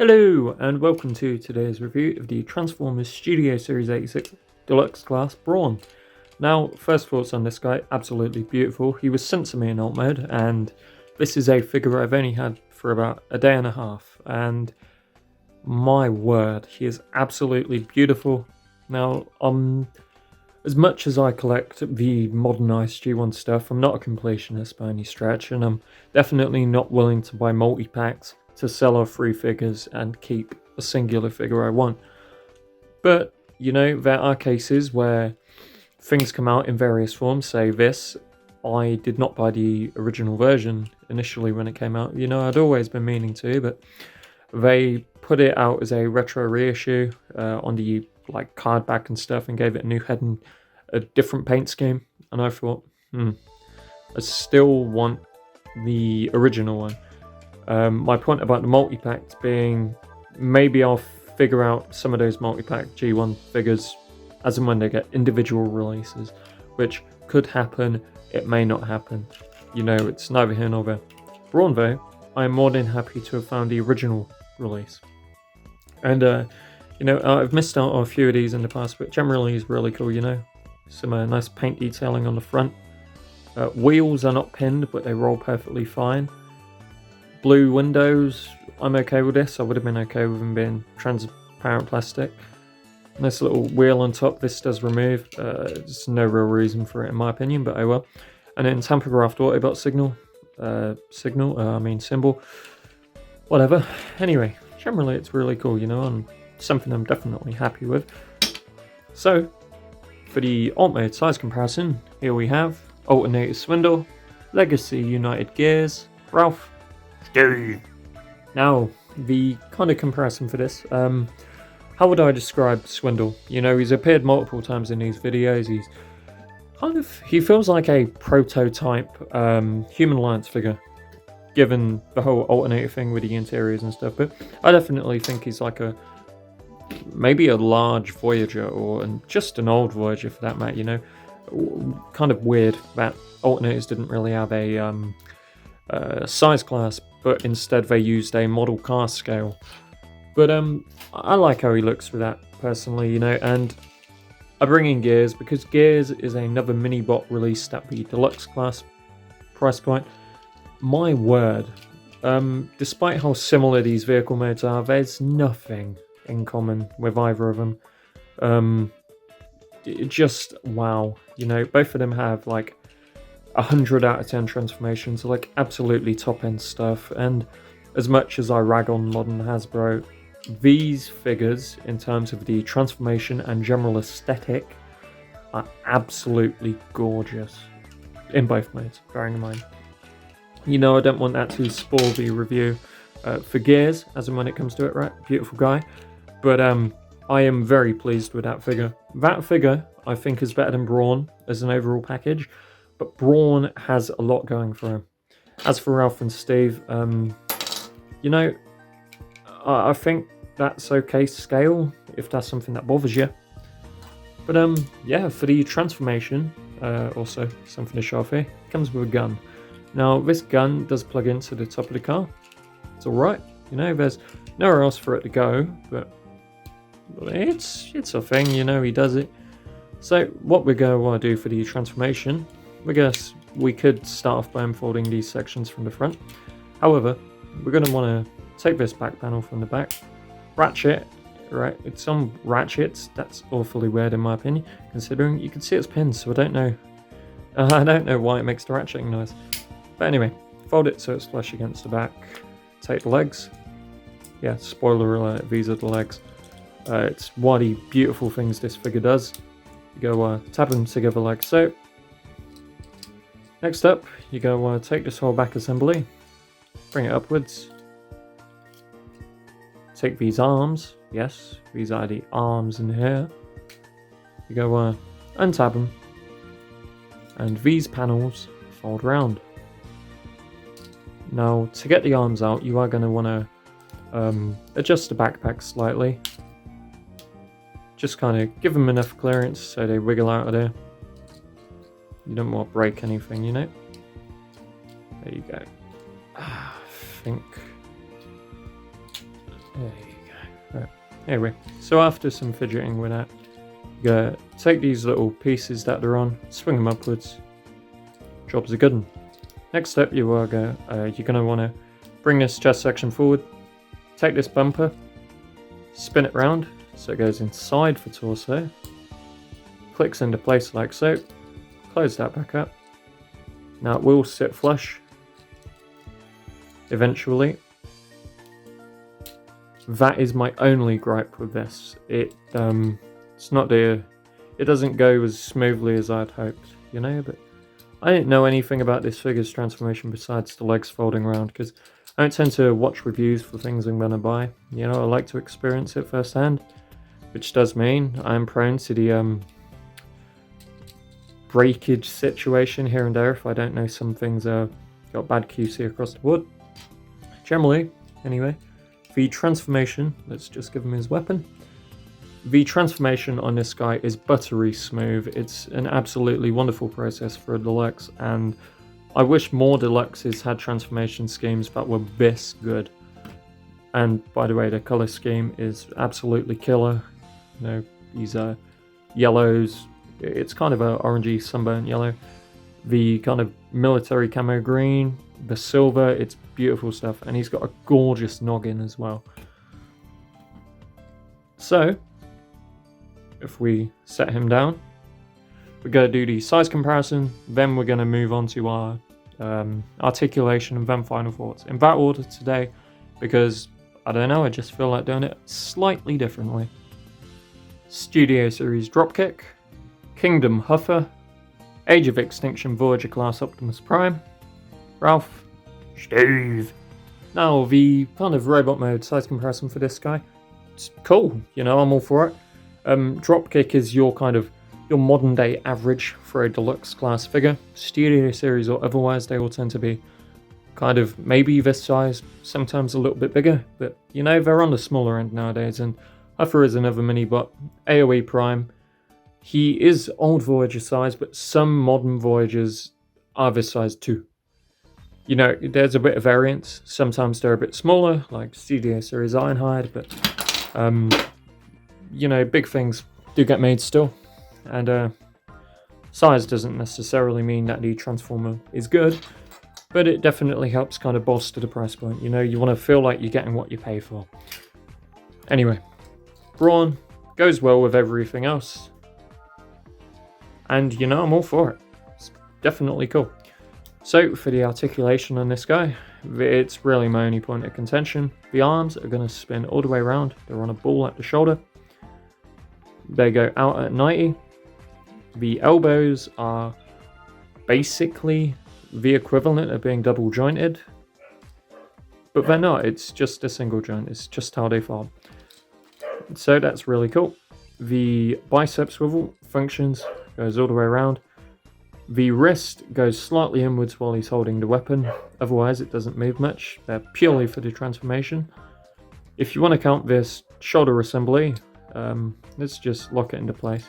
Hello and welcome to today's review of the Transformers Studio Series 86 Deluxe Class Brawn. Now, first thoughts on this guy, absolutely beautiful. He was sent to me in alt mode, and this is a figure I've only had for about a day and a half, and my word, he is absolutely beautiful. Now, as much as I collect the modernized G1 stuff, I'm not a completionist by any stretch, and I'm definitely not willing to buy multi-packs to sell off 3 figures and keep a singular figure I want. But, you know, there are cases where things come out in various forms. Say this, I did not buy the original version initially when it came out. You know, I'd always been meaning to, but they put it out as a retro reissue on the card back and stuff, and gave it a new head and a different paint scheme. And I thought, I still want the original one. My point about the multi-packs being, maybe I'll figure out some of those multi-pack G1 figures as and when they get individual releases, which could happen, it may not happen. You know, it's neither here nor there. Brawn though, I'm more than happy to have found the original release. And, you know, I've missed out on a few of these in the past, but generally he's really cool, you know. Some nice paint detailing on the front. Wheels are not pinned, but they roll perfectly fine. Blue windows, I'm okay with this. I would have been okay with them being transparent plastic. Nice little wheel on top. This does remove. There's no real reason for it in my opinion, but oh well. And then Tamper-Graphed Autobot symbol. Whatever. Anyway, generally it's really cool, you know, and something I'm definitely happy with. So, for the alt mode size comparison, here we have Alternator Swindle, Legacy United Gears, Ralph, Steve. Now, the kind of comparison for this, how would I describe Swindle? You know, he's appeared multiple times in these videos. He's he feels like a prototype Human Alliance figure, given the whole alternator thing with the interiors and stuff. But I definitely think he's like maybe a large Voyager, or just an old Voyager for that matter, you know. Kind of weird that alternators didn't really have a size class, but instead they used a model car scale. But I like how he looks with that personally, you know. And I bring in Gears because Gears is another mini bot released at the Deluxe class price point. My word, despite how similar these vehicle modes are, there's nothing in common with either of them. Just wow, you know, both of them have like 100 out of 10 transformations, like absolutely top end stuff. And as much as I rag on modern Hasbro, these figures in terms of the transformation and general aesthetic are absolutely gorgeous in both modes, bearing in mind, you know, I don't want that to spoil the review for Gears as and when it comes to it, right? Beautiful guy. But I am very pleased with that figure. That figure I think is better than Brawn as an overall package, but Brawn has a lot going for him. As for Ralph and Steve, you know, I think that's okay scale, if that's something that bothers you. But yeah, for the transformation, also something to show off here, comes with a gun. Now, this gun does plug into the top of the car. It's alright, you know, there's nowhere else for it to go, but it's a thing, you know, he does it. So what we're going to want to do for the transformation, I guess we could start off by unfolding these sections from the front. However, we're going to want to take this back panel from the back, ratchet, right? It's some ratchets. That's awfully weird in my opinion, considering you can see it's pinned, so I don't know why it makes the ratcheting noise. But anyway, fold it so it's flush against the back. Take the legs. Yeah, spoiler alert, these are the legs. It's one of the beautiful things this figure does. You go tap them together like so. Next up, you go take this whole back assembly, bring it upwards. Take these arms, yes, these are the arms in here. You go untap them, and these panels fold round. Now, to get the arms out, you are going to want to adjust the backpack slightly. Just kind of give them enough clearance so they wiggle out of there. You don't want to break anything, you know. There you go. I think There you go. Right. Anyway, so after some fidgeting with that, you gotta take these little pieces that they're on, swing them upwards. Job's a good one. Next step, you're gonna want to bring this chest section forward, take this bumper, spin it round so it goes inside for torso, clicks into place like so, close that back up. Now it will sit flush eventually. That is my only gripe with this. It doesn't go as smoothly as I'd hoped, you know, but I didn't know anything about this figure's transformation besides the legs folding around, because I don't tend to watch reviews for things I'm going to buy. You know, I like to experience it firsthand, which does mean I'm prone to the breakage situation here and there if I don't know some things got bad QC across the board. Generally, anyway, the transformation, let's just give him his weapon. The transformation on this guy is buttery smooth. It's an absolutely wonderful process for a Deluxe, and I wish more Deluxes had transformation schemes that were this good. And by the way, the color scheme is absolutely killer. You know, these yellows, it's kind of a orangey sunburnt yellow. The kind of military camo green, the silver, it's beautiful stuff. And he's got a gorgeous noggin as well. So, if we set him down, we're going to do the size comparison, then we're going to move on to our articulation and then final thoughts. In that order today, because, I don't know, I just feel like doing it slightly differently. Studio Series Dropkick, Kingdom Huffer, Age of Extinction Voyager Class Optimus Prime, Ralph, Steve. Now, the kind of robot mode size comparison for this guy, it's cool, you know, I'm all for it. Dropkick is your modern day average for a Deluxe class figure. Studio Series or otherwise, they all tend to be kind of maybe this size, sometimes a little bit bigger, but you know, they're on the smaller end nowadays. And Huffer is another mini bot, AoE Prime. He is old Voyager size, but some modern Voyagers are this size too. You know, there's a bit of variance. Sometimes they're a bit smaller, like Studio Series Ironhide, but you know, big things do get made still. And size doesn't necessarily mean that the Transformer is good, but it definitely helps kind of bolster the price point. You know, you want to feel like you're getting what you pay for. Anyway, Brawn goes well with everything else. And, you know, I'm all for it. It's definitely cool. So, for the articulation on this guy, it's really my only point of contention. The arms are going to spin all the way around. They're on a ball at the shoulder. They go out at 90. The elbows are basically the equivalent of being double jointed, but they're not. It's just a single joint. It's just how they fall. So that's really cool. The bicep swivel functions, goes all the way around. The wrist goes slightly inwards while he's holding the weapon. Otherwise, it doesn't move much. They're purely for the transformation. If you want to count this shoulder assembly, let's just lock it into place.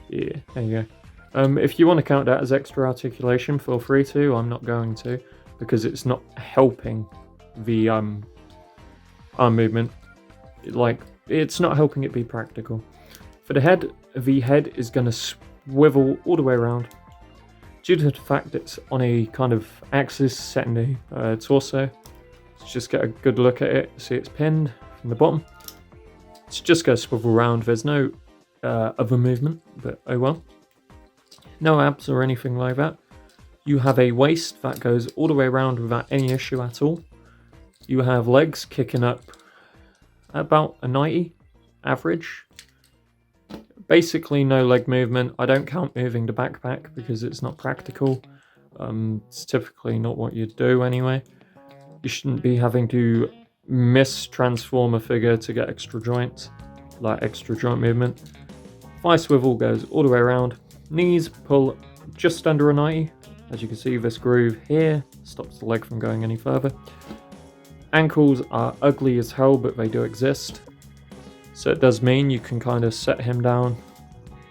Yeah, there you go. If you want to count that as extra articulation, feel free to. I'm not going to, because it's not helping the arm movement. It's not helping it be practical. For the head is going to swivel all the way around. Due to the fact it's on a kind of axis set in the torso, let's just get a good look at it. See it's pinned from the bottom. It's just going to swivel around. There's no other movement, but oh well. No abs or anything like that. You have a waist that goes all the way around without any issue at all. You have legs kicking up about a 90 average. Basically no leg movement. I don't count moving the backpack because it's not practical. It's typically not what you'd do anyway. You shouldn't be having to transform a figure to get extra joints, like extra joint movement. Thigh swivel goes all the way around. Knees pull just under a 90. As you can see, this groove here stops the leg from going any further. Ankles are ugly as hell, but they do exist. So it does mean you can kind of set him down,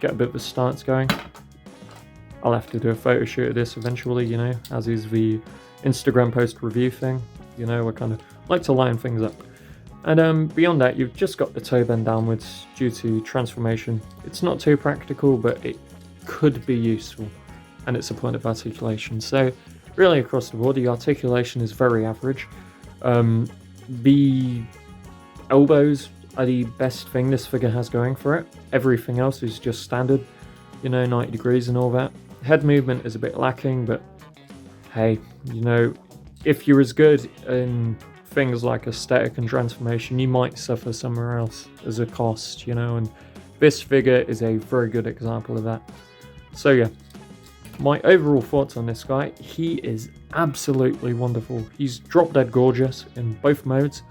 get a bit of a stance going. I'll have to do a photo shoot of this eventually, you know, as is the Instagram post review thing. You know, I kind of like to line things up. And beyond that, you've just got the toe bend downwards due to transformation. It's not too practical, but it could be useful, and it's a point of articulation. So really across the board, the articulation is very average. The elbows are the best thing this figure has going for it. Everything else is just standard, 90 degrees and all that. Head movement is a bit lacking, but hey, if you're as good in things like aesthetic and transformation, you might suffer somewhere else as a cost, and this figure is a very good example of that. So yeah, my overall thoughts on this guy, he is absolutely wonderful. He's drop dead gorgeous in both modes,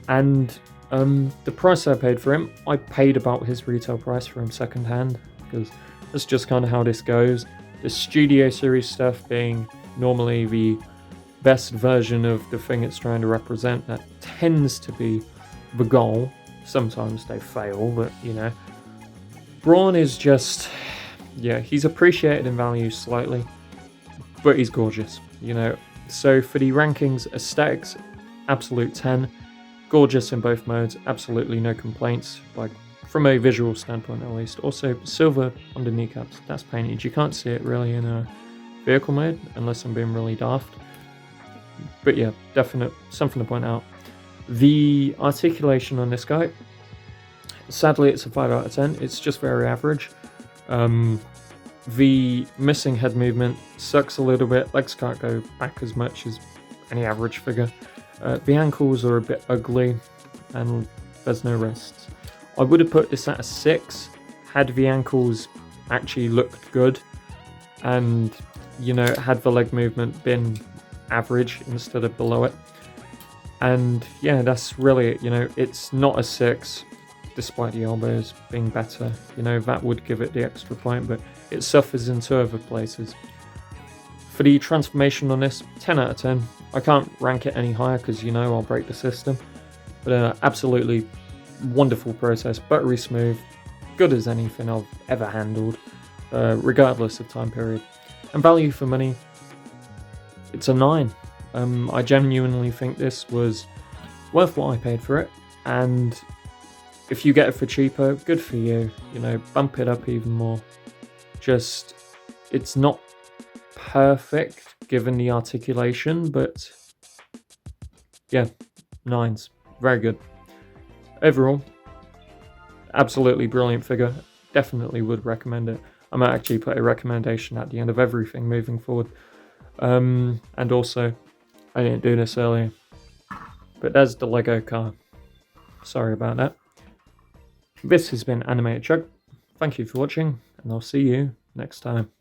and the price I paid for him, I paid about his retail price for him second hand, because that's just kind of how this goes. The Studio Series stuff being normally the best version of the thing it's trying to represent, that tends to be the goal. Sometimes they fail, but Brawn is just, yeah, he's appreciated in value slightly, but he's gorgeous, So for the rankings, aesthetics, absolute 10. Gorgeous in both modes, absolutely no complaints, like from a visual standpoint at least. Also, silver on the kneecaps, that's painted. You can't see it really in a vehicle mode unless I'm being really daft. But yeah, definite something to point out. The articulation on this guy, sadly it's a 5 out of 10. It's just very average. The missing head movement sucks a little bit. Legs can't go back as much as any average figure. The ankles are a bit ugly, and there's no wrists. I would have put this at a 6 had the ankles actually looked good, and had the leg movement been average instead of below it. And yeah, that's really it. It's not a 6 despite the elbows being better. That would give it the extra point, but it suffers in 2 other places. For the transformation on this, 10 out of 10. I can't rank it any higher because I'll break the system. But absolutely wonderful process, buttery smooth, good as anything I've ever handled, regardless of time period. And value for money, it's a 9. I genuinely think this was worth what I paid for it, and if you get it for cheaper, good for you. Bump it up even more. Just, it's not perfect given the articulation, but yeah, 9s, very good. Overall, absolutely brilliant figure. Definitely would recommend it. I might actually put a recommendation at the end of everything moving forward. And also, I didn't do this earlier, but there's the Lego car. Sorry about that. This has been AnimatedCHUG. Thank you for watching, and I'll see you next time.